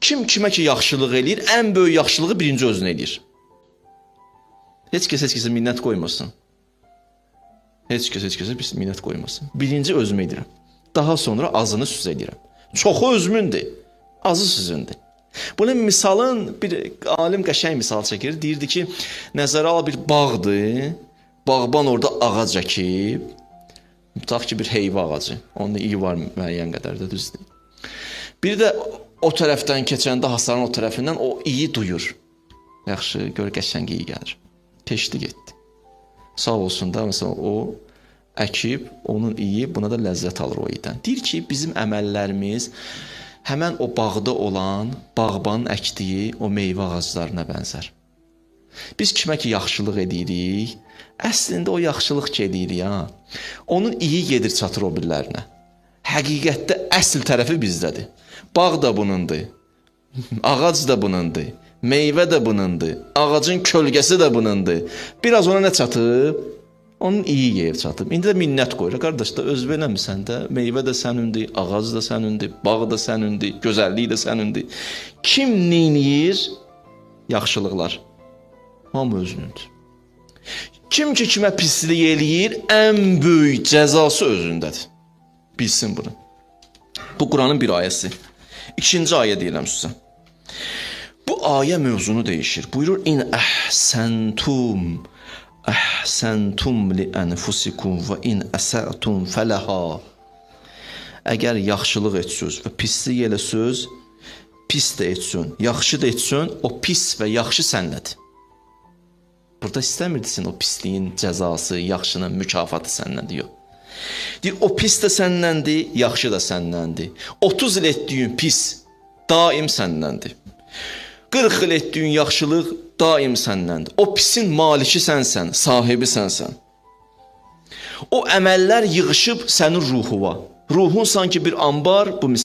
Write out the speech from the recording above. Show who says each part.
Speaker 1: Kim kimə ki yaxşılıq eləyir, ən böyük yaxşılığı birinci özünə eləyir. Heç kəsə minnət qoymasın. Heç kəsə minnət qoymasın. Birinci özümə edirəm. Daha sonra azını süz edirəm. Çoxu özümündür, azı sizindir. Bunun misalın bir alim qəşəng misal çəkir. Deyirdi ki, nəzərə al bir bağdır. Bağban orada ağac əkib. Tutaq ki, bir heyva ağacı. Onun iyi var müəyyən qədər də düzdür. Bir də o tərəfdən keçəndə hasarın o tərəfindən o iyi duyur. Yaxşı, gör qəşəng iyi gəlir. Keçdi getdi. Sağ olsun da məsələn o əkib, onun iyi, buna da ləzzət alır o iyidən. Deyir ki, bizim əməllərimiz həmən o bağda olan bağbanın əkdiyi o meyvə ağaclarına bənzər. Biz kimə ki yaxşılıq edirik, əslində o yaxşılıq ki edirik ha. Onun iyi gedir çatır o birilərinə. Həqiqətdə əsl tərəfi bizdədir. Bağ da bunundur. Ağac da bunundur. Meyvə də bunundur. Ağacın kölgəsi də bunundur. Biraz ona nə çatıb? Onun iyi yer çatıb. İndi də minnət qoyur. Qardaş da öz verəmirsən də, meyvə də sənindir, ağac da sənindir, bağ da sənindir, gözəllik də sənindir. Kim neyniyir? Yaxşılıqlar. Hamı özünündür. Kim ki kimə pislik eləyir, ən böyük cəzası özündədir. Bilsin bunu. Bu Quranın bir ayəsi. İkinci ayə deyirəm sizə. Bu ayə mövzunu dəyişir. Buyurur, İn əhsəntum li ənfusikum və in əsətum fələha. Əgər yaxşılıq etsiniz və pislik eləsiniz, pis də etsin, yaxşı da etsin, o pis və yaxşı sənlədir. Burada istəmirdisin o pisliyin cəzası, yaxşının mükafatı səndəndir, yox. Deyir, o pis də səndəndir, yaxşı da səndəndir. 30 il etdiyin pis daim səndəndir. 40 il etdiyin yaxşılıq daim səndəndir. O pisin maliki sənsən, sahibi sənsən. O əməllər yığışıb sənin ruhuva. Ruhun sanki bir ambar, bu